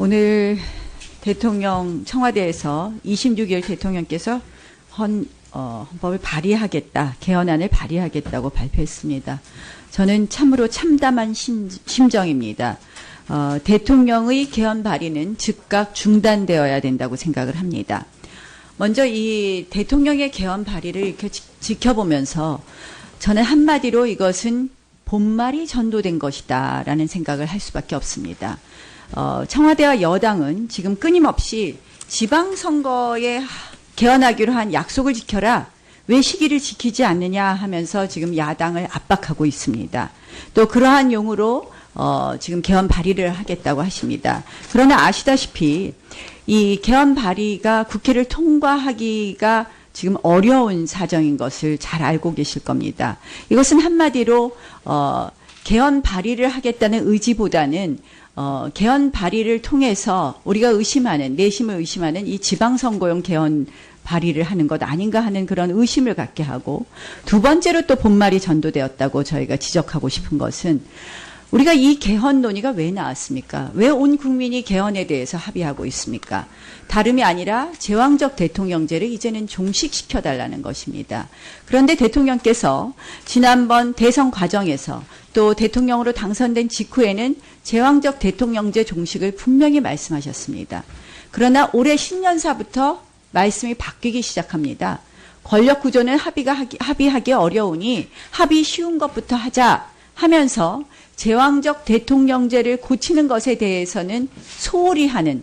오늘 대통령 청와대에서 26일 대통령께서 헌법을 발의하겠다, 개헌안을 발의하겠다고 발표했습니다. 저는 참으로 참담한 심정입니다. 대통령의 개헌 발의는 즉각 중단되어야 된다고 생각을 합니다. 먼저 이 대통령의 개헌 발의를 이렇게 지켜보면서 저는 한마디로 이것은 본말이 전도된 것이다 라는 생각을 할 수밖에 없습니다. 청와대와 여당은 지금 끊임없이 지방선거에 개헌하기로 한 약속을 지켜라, 왜 시기를 지키지 않느냐 하면서 지금 야당을 압박하고 있습니다. 또 그러한 용어로 지금 개헌 발의를 하겠다고 하십니다. 그러나 아시다시피 이 개헌 발의가 국회를 통과하기가 지금 어려운 사정인 것을 잘 알고 계실 겁니다. 이것은 한마디로 개헌 발의를 하겠다는 의지보다는 개헌 발의를 통해서 우리가 의심하는, 내심을 의심하는 이 지방선거용 개헌 발의를 하는 것 아닌가 하는 그런 의심을 갖게 하고, 두 번째로 또 본말이 전도되었다고 저희가 지적하고 싶은 것은, 우리가 이 개헌 논의가 왜 나왔습니까? 왜 온 국민이 개헌에 대해서 합의하고 있습니까? 다름이 아니라 제왕적 대통령제를 이제는 종식시켜달라는 것입니다. 그런데 대통령께서 지난번 대선 과정에서 또 대통령으로 당선된 직후에는 제왕적 대통령제 종식을 분명히 말씀하셨습니다. 그러나 올해 신년사부터 말씀이 바뀌기 시작합니다. 권력구조는 합의하기 어려우니 합의 쉬운 것부터 하자 하면서 제왕적 대통령제를 고치는 것에 대해서는 소홀히 하는,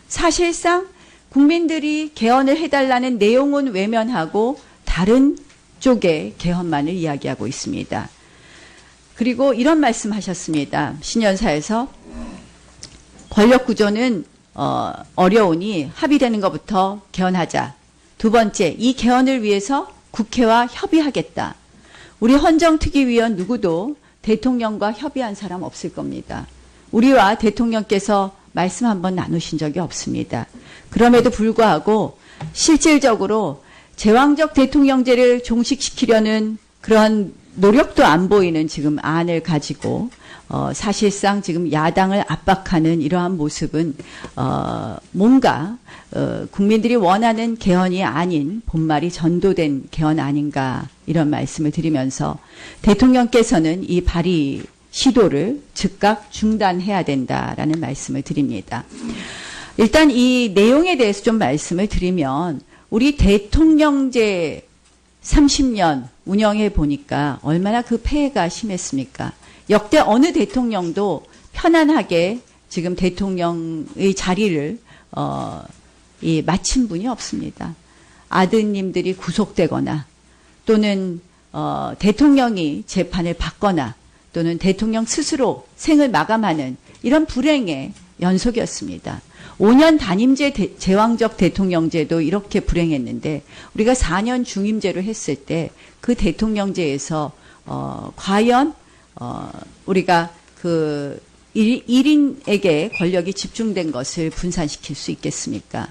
사실상 국민들이 개헌을 해달라는 내용은 외면하고 다른 쪽의 개헌만을 이야기하고 있습니다. 그리고 이런 말씀하셨습니다. 신년사에서 권력구조는 어려우니 합의되는 것부터 개헌하자. 두 번째, 이 개헌을 위해서 국회와 협의하겠다. 우리 헌정특위위원 누구도 대통령과 협의한 사람 없을 겁니다. 우리와 대통령께서 말씀 한번 나누신 적이 없습니다. 그럼에도 불구하고 실질적으로 제왕적 대통령제를 종식시키려는 그런 노력도 안 보이는 지금 안을 가지고 사실상 지금 야당을 압박하는 이러한 모습은 뭔가 국민들이 원하는 개헌이 아닌 본말이 전도된 개헌 아닌가, 이런 말씀을 드리면서 대통령께서는 이 발의 시도를 즉각 중단해야 된다라는 말씀을 드립니다. 일단 이 내용에 대해서 좀 말씀을 드리면, 우리 대통령제 30년 운영해 보니까 얼마나 그 폐해가 심했습니까? 역대 어느 대통령도 편안하게 지금 대통령의 자리를 마친 분이 없습니다. 아드님들이 구속되거나 또는 대통령이 재판을 받거나 또는 대통령 스스로 생을 마감하는 이런 불행의 연속이었습니다. 5년 단임제 제왕적 대통령제도 이렇게 불행했는데, 우리가 4년 중임제로 했을 때 그 대통령제에서 과연 우리가 그 1인에게 권력이 집중된 것을 분산시킬 수 있겠습니까?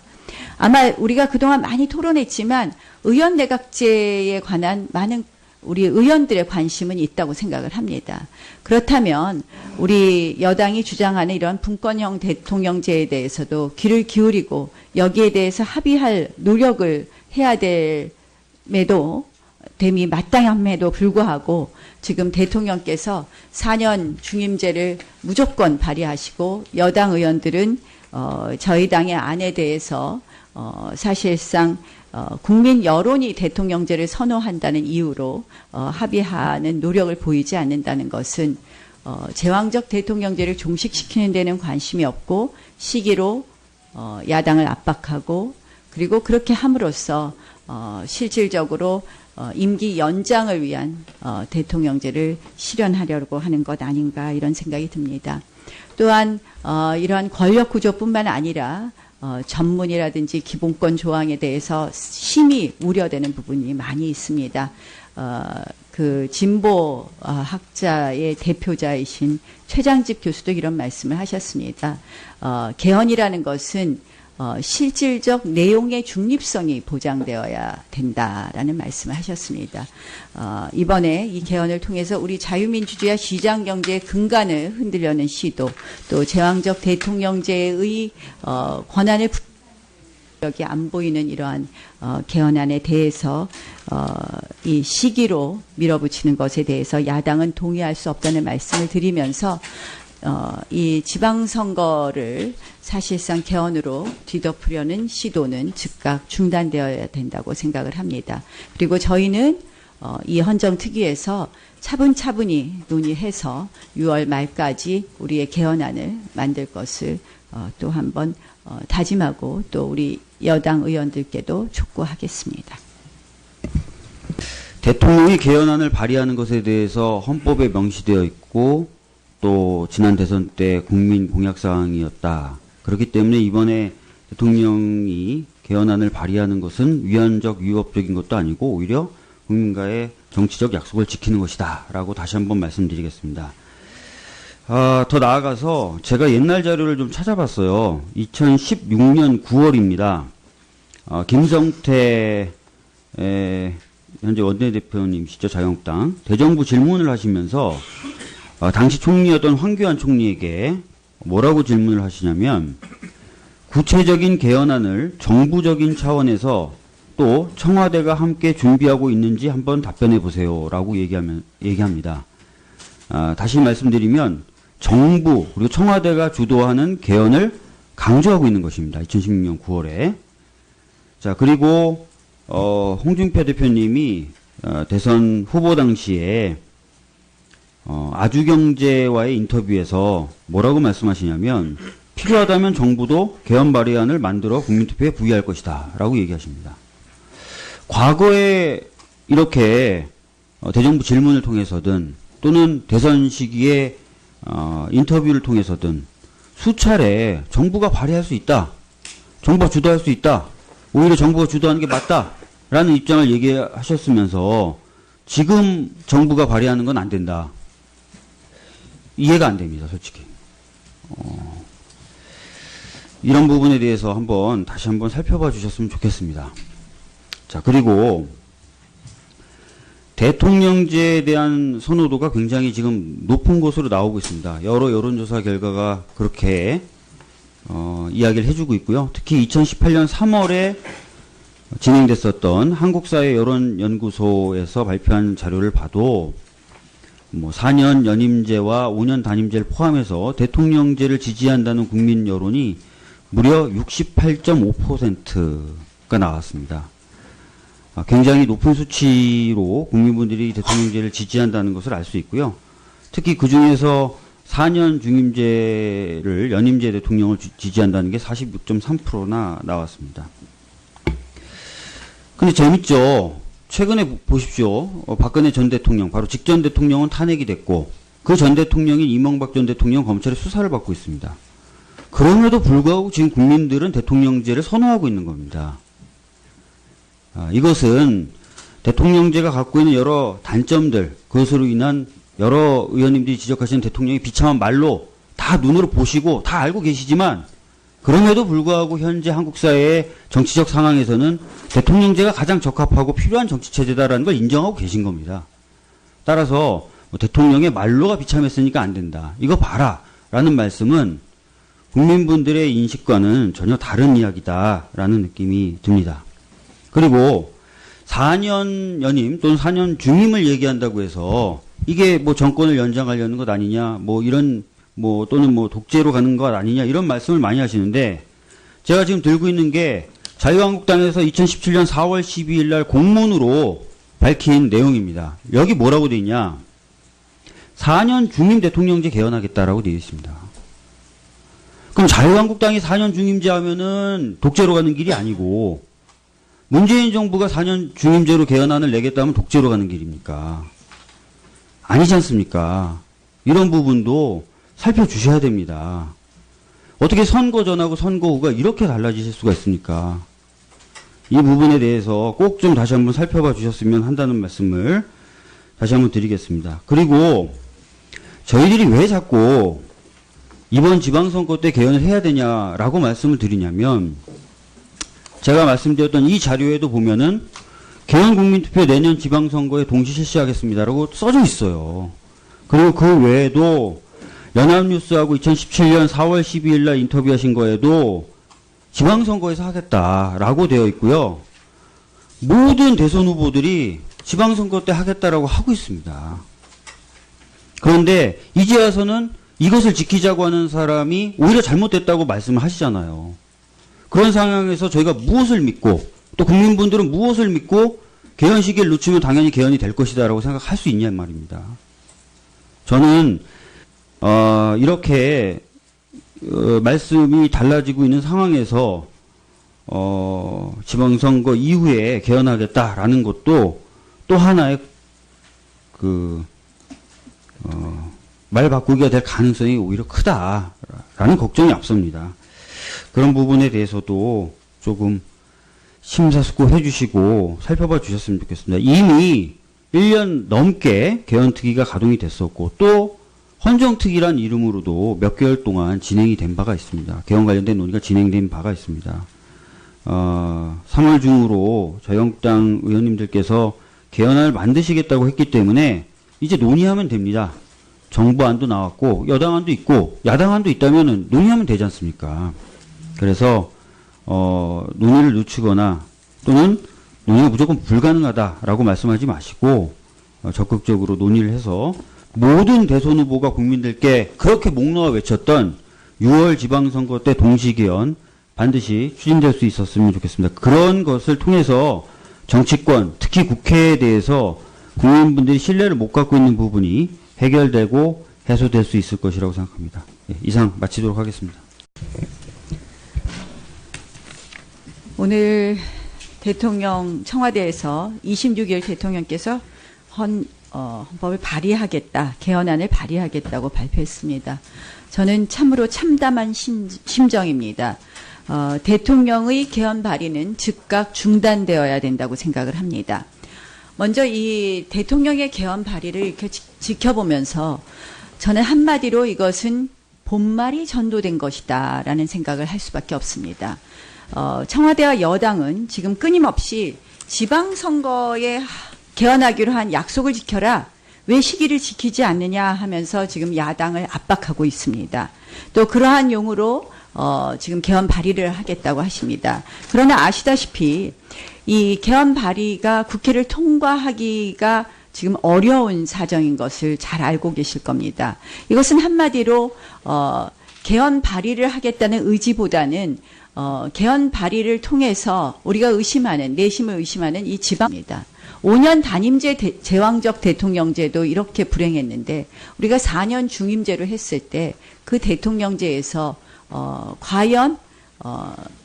아마 우리가 그동안 많이 토론했지만 의원 내각제에 관한 많은 우리 의원들의 관심은 있다고 생각을 합니다. 그렇다면 우리 여당이 주장하는 이런 분권형 대통령제에 대해서도 귀를 기울이고 여기에 대해서 합의할 노력을 해야 됨이 마땅함에도 불구하고 지금 대통령께서 4년 중임제를 무조건 발의하시고, 여당 의원들은 저희 당의 안에 대해서 사실상 국민 여론이 대통령제를 선호한다는 이유로 합의하는 노력을 보이지 않는다는 것은 제왕적 대통령제를 종식시키는 데는 관심이 없고, 시기로 야당을 압박하고, 그리고 그렇게 함으로써 실질적으로 임기 연장을 위한 대통령제를 실현하려고 하는 것 아닌가, 이런 생각이 듭니다. 또한 이러한 권력구조뿐만 아니라 전문이라든지 기본권 조항에 대해서 심히 우려되는 부분이 많이 있습니다. 그 진보 학자의 대표자이신 최장집 교수도 이런 말씀을 하셨습니다. 개헌이라는 것은 실질적 내용의 중립성이 보장되어야 된다라는 말씀을 하셨습니다. 이번에 이 개헌을 통해서 우리 자유민주주의와 시장경제의 근간을 흔들려는 시도, 또 제왕적 대통령제의 권한을 여기 안 보이는 이러한 개헌안에 대해서 이 시기로 밀어붙이는 것에 대해서 야당은 동의할 수 없다는 말씀을 드리면서 이 지방선거를 사실상 개헌으로 뒤덮으려는 시도는 즉각 중단되어야 된다고 생각을 합니다. 그리고 저희는 이 헌정특위에서 차분차분히 논의해서 6월 말까지 우리의 개헌안을 만들 것을 또 한번 다짐하고 또 우리 여당 의원들께도 촉구하겠습니다. 대통령이 개헌안을 발의하는 것에 대해서 헌법에 명시되어 있고 또 지난 대선 때 국민 공약사항이었다. 그렇기 때문에 이번에 대통령이 개헌안을 발의하는 것은 위헌적 위법적인 것도 아니고 오히려 국민과의 정치적 약속을 지키는 것이다 라고 다시 한번 말씀드리겠습니다. 더 나아가서 제가 옛날 자료를 좀 찾아봤어요. 2016년 9월입니다. 김성태 현재 원내대표님이시죠, 자유한국당. 대정부 질문을 하시면서 당시 총리였던 황교안 총리에게 뭐라고 질문을 하시냐면 구체적인 개헌안을 정부적인 차원에서 또 청와대가 함께 준비하고 있는지 한번 답변해 보세요 라고 얘기합니다. 다시 말씀드리면 정부 그리고 청와대가 주도하는 개헌을 강조하고 있는 것입니다. 2016년 9월에. 자, 그리고 홍준표 대표님이 대선 후보 당시에 아주경제와의 인터뷰에서 뭐라고 말씀하시냐면 필요하다면 정부도 개헌 발의안을 만들어 국민투표에 부의할 것이다 라고 얘기하십니다. 과거에 이렇게 대정부 질문을 통해서든 또는 대선 시기에 인터뷰를 통해서든 수차례 정부가 발의할 수 있다, 정부가 주도할 수 있다, 오히려 정부가 주도하는 게 맞다 라는 입장을 얘기하셨으면서 지금 정부가 발의하는 건 안 된다. 이해가 안 됩니다, 솔직히. 이런 부분에 대해서 다시 한번 살펴봐 주셨으면 좋겠습니다. 자, 그리고 대통령제에 대한 선호도가 굉장히 지금 높은 것으로 나오고 있습니다. 여러 여론조사 결과가 그렇게 이야기를 해주고 있고요. 특히 2018년 3월에 진행됐었던 한국사회여론연구소에서 발표한 자료를 봐도 4년 연임제와 5년 단임제를 포함해서 대통령제를 지지한다는 국민 여론이 무려 68.5%가 나왔습니다. 굉장히 높은 수치로 국민분들이 대통령제를 지지한다는 것을 알 수 있고요. 특히 그 중에서 4년 중임제를 연임제 대통령을 지지한다는 게 46.3%나 나왔습니다. 근데 재밌죠. 최근에 보십시오. 박근혜 전 대통령, 바로 직전 대통령은 탄핵이 됐고 그 전 대통령인 이명박 전 대통령 검찰의 수사를 받고 있습니다. 그럼에도 불구하고 지금 국민들은 대통령제를 선호하고 있는 겁니다. 이것은 대통령제가 갖고 있는 여러 단점들, 그것으로 인한 여러 의원님들이 지적하시는 대통령의 비참한 말로 다 눈으로 보시고 다 알고 계시지만 그럼에도 불구하고 현재 한국 사회의 정치적 상황에서는 대통령제가 가장 적합하고 필요한 정치체제다라는 걸 인정하고 계신 겁니다. 따라서 대통령의 말로가 비참했으니까 안 된다, 이거 봐라 라는 말씀은 국민분들의 인식과는 전혀 다른 이야기다라는 느낌이 듭니다. 그리고 4년 연임 또는 4년 중임을 얘기한다고 해서 이게 정권을 연장하려는 것 아니냐, 또는 독재로 가는 것 아니냐, 이런 말씀을 많이 하시는데, 제가 지금 들고 있는 게 자유한국당에서 2017년 4월 12일 날 공문으로 밝힌 내용입니다. 여기 뭐라고 되어 있냐? 4년 중임 대통령제 개헌하겠다라고 되어 있습니다. 그럼 자유한국당이 4년 중임제 하면은 독재로 가는 길이 아니고, 문재인 정부가 4년 중임제로 개헌안을 내겠다면 독재로 가는 길입니까? 아니지 않습니까? 이런 부분도 살펴주셔야 됩니다. 어떻게 선거 전하고 선거 후가 이렇게 달라지실 수가 있습니까? 이 부분에 대해서 꼭 좀 다시 한번 살펴봐 주셨으면 한다는 말씀을 다시 한번 드리겠습니다. 그리고 저희들이 왜 자꾸 이번 지방선거 때 개헌을 해야 되냐라고 말씀을 드리냐면, 제가 말씀드렸던 이 자료에도 보면은 개헌 국민투표 내년 지방선거에 동시 실시하겠습니다라고 써져 있어요. 그리고 그 외에도 연합뉴스하고 2017년 4월 12일 날 인터뷰하신 거에도 지방선거에서 하겠다라고 되어 있고요. 모든 대선 후보들이 지방선거 때 하겠다라고 하고 있습니다. 그런데 이제 와서는 이것을 지키자고 하는 사람이 오히려 잘못됐다고 말씀을 하시잖아요. 그런 상황에서 저희가 무엇을 믿고 또 국민분들은 무엇을 믿고 개헌 시기를 늦추면 당연히 개헌이 될 것이다라고 생각할 수 있냐 말입니다. 저는 이렇게 말씀이 달라지고 있는 상황에서 지방선거 이후에 개헌하겠다라는 것도 또 하나의 말 바꾸기가 될 가능성이 오히려 크다라는 걱정이 앞섭니다. 그런 부분에 대해서도 조금 심사숙고해 주시고 살펴봐 주셨으면 좋겠습니다. 이미 1년 넘게 개헌특위가 가동이 됐었고 또 헌정특위란 이름으로도 몇 개월 동안 진행이 된 바가 있습니다. 개헌 관련된 논의가 진행된 바가 있습니다. 3월 중으로 자유한국당 의원님들께서 개헌안을 만드시겠다고 했기 때문에 이제 논의하면 됩니다. 정부안도 나왔고 여당안도 있고 야당안도 있다면 논의하면 되지 않습니까? 그래서 논의를 늦추거나 또는 논의가 무조건 불가능하다라고 말씀하지 마시고 적극적으로 논의를 해서 모든 대선 후보가 국민들께 그렇게 목 놓아 외쳤던 6월 지방선거 때 동시개헌 반드시 추진될 수 있었으면 좋겠습니다. 그런 것을 통해서 정치권, 특히 국회에 대해서 국민분들이 신뢰를 못 갖고 있는 부분이 해결되고 해소될 수 있을 것이라고 생각합니다. 이상 마치도록 하겠습니다. 오늘 대통령 청와대에서 26일 대통령께서 헌법을 발의하겠다, 개헌안을 발의하겠다고 발표했습니다. 저는 참으로 참담한 심정입니다. 대통령의 개헌 발의는 즉각 중단되어야 된다고 생각을 합니다. 먼저 이 대통령의 개헌 발의를 이렇게 지켜보면서 저는 한마디로 이것은 본말이 전도된 것이다라는 생각을 할 수밖에 없습니다. 청와대와 여당은 지금 끊임없이 지방선거에 개헌하기로 한 약속을 지켜라, 왜 시기를 지키지 않느냐 하면서 지금 야당을 압박하고 있습니다. 또 그러한 용어로 지금 개헌 발의를 하겠다고 하십니다. 그러나 아시다시피 이 개헌 발의가 국회를 통과하기가 지금 어려운 사정인 것을 잘 알고 계실 겁니다. 이것은 한마디로 개헌 발의를 하겠다는 의지보다는 개헌 발의를 통해서 우리가 의심하는, 내심을 의심하는 이 지방입니다. 5년 단임제 제왕적 대통령제도 이렇게 불행했는데 우리가 4년 중임제로 했을 때 그 대통령제에서 과연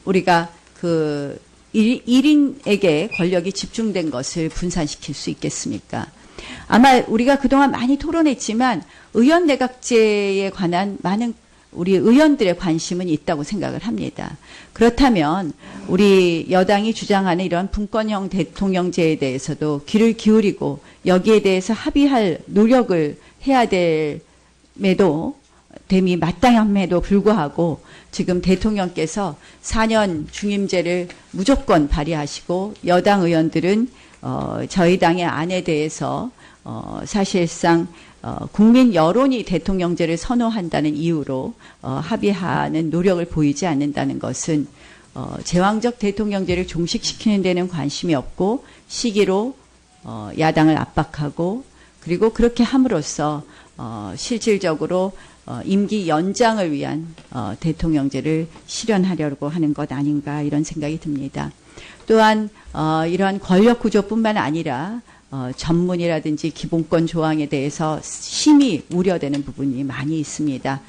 우리가 그 1인에게 권력이 집중된 것을 분산시킬 수 있겠습니까? 아마 우리가 그동안 많이 토론했지만 의원 내각제에 관한 많은 우리 의원들의 관심은 있다고 생각을 합니다. 그렇다면 우리 여당이 주장하는 이런 분권형 대통령제에 대해서도 귀를 기울이고 여기에 대해서 합의할 노력을 해야 됨이 마땅함에도 불구하고 지금 대통령께서 4년 중임제를 무조건 발의하시고 여당 의원들은 저희 당의 안에 대해서 사실상 국민 여론이 대통령제를 선호한다는 이유로 합의하는 노력을 보이지 않는다는 것은 제왕적 대통령제를 종식시키는 데는 관심이 없고 시기로 야당을 압박하고 그리고 그렇게 함으로써 실질적으로 임기 연장을 위한 대통령제를 실현하려고 하는 것 아닌가 이런 생각이 듭니다. 또한 이러한 권력 구조뿐만 아니라 전문이라든지 기본권 조항에 대해서 심히 우려되는 부분이 많이 있습니다.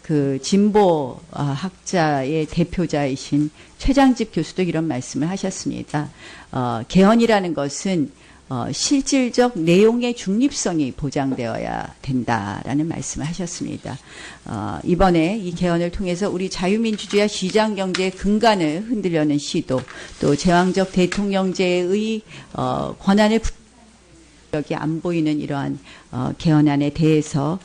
그 진보 학자의 대표자이신 최장집 교수도 이런 말씀을 하셨습니다. 개헌이라는 것은 실질적 내용의 중립성이 보장되어야 된다라는 말씀을 하셨습니다. 이번에 이 개헌을 통해서 우리 자유민주주의와 시장경제의 근간을 흔들려는 시도, 또 제왕적 대통령제의 권한을 여기 안 보이는 이러한 개헌안에 대해서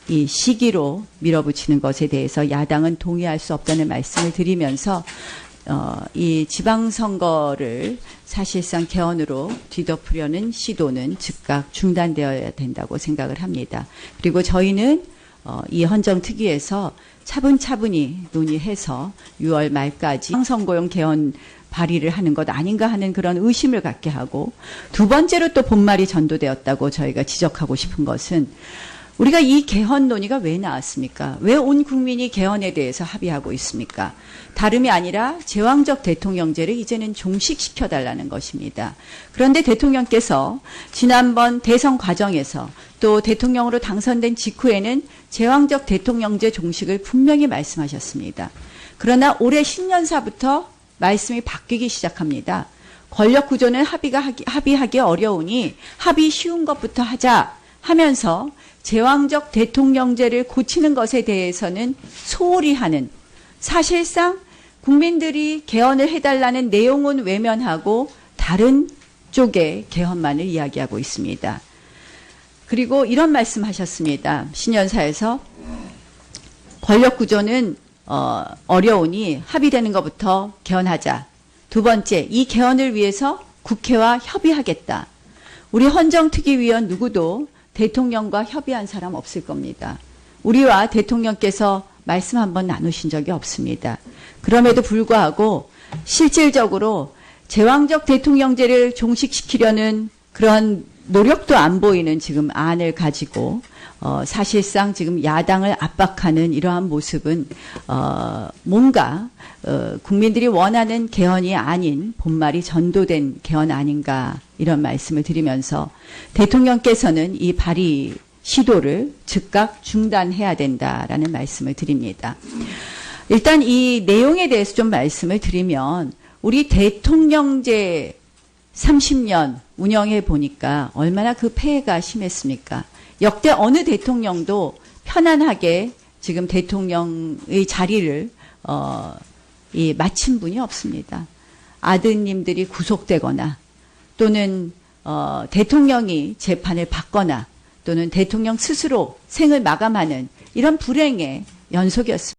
이 시기로 밀어붙이는 것에 대해서 야당은 동의할 수 없다는 말씀을 드리면서 이 지방선거를 사실상 개헌으로 뒤덮으려는 시도는 즉각 중단되어야 된다고 생각을 합니다. 그리고 저희는 이 헌정특위에서 차분차분히 논의해서 6월 말까지 지방선거용 개헌 발의를 하는 것 아닌가 하는 그런 의심을 갖게 하고, 두 번째로 또 본말이 전도되었다고 저희가 지적하고 싶은 것은, 우리가 이 개헌 논의가 왜 나왔습니까? 왜 온 국민이 개헌에 대해서 합의하고 있습니까? 다름이 아니라 제왕적 대통령제를 이제는 종식시켜달라는 것입니다. 그런데 대통령께서 지난번 대선 과정에서 또 대통령으로 당선된 직후에는 제왕적 대통령제 종식을 분명히 말씀하셨습니다. 그러나 올해 신년사부터 말씀이 바뀌기 시작합니다. 권력 구조는 합의하기 어려우니 합의 쉬운 것부터 하자 하면서 제왕적 대통령제를 고치는 것에 대해서는 소홀히 하는, 사실상 국민들이 개헌을 해달라는 내용은 외면하고 다른 쪽의 개헌만을 이야기하고 있습니다. 그리고 이런 말씀하셨습니다. 신년사에서 권력 구조는 어려우니 합의되는 것부터 개헌하자. 두 번째, 이 개헌을 위해서 국회와 협의하겠다. 우리 헌정특위위원 누구도 대통령과 협의한 사람 없을 겁니다. 우리와 대통령께서 말씀 한번 나누신 적이 없습니다. 그럼에도 불구하고 실질적으로 제왕적 대통령제를 종식시키려는 그런 노력도 안 보이는 지금 안을 가지고 사실상 지금 야당을 압박하는 이러한 모습은 뭔가 국민들이 원하는 개헌이 아닌 본말이 전도된 개헌 아닌가, 이런 말씀을 드리면서 대통령께서는 이 발의 시도를 즉각 중단해야 된다라는 말씀을 드립니다. 일단 이 내용에 대해서 좀 말씀을 드리면, 우리 대통령제 30년 운영해 보니까 얼마나 그 폐해가 심했습니까? 역대 어느 대통령도 편안하게 지금 대통령의 자리를 마친 분이 없습니다. 아드님들이 구속되거나 또는 대통령이 재판을 받거나 또는 대통령 스스로 생을 마감하는 이런 불행의 연속이었습니다.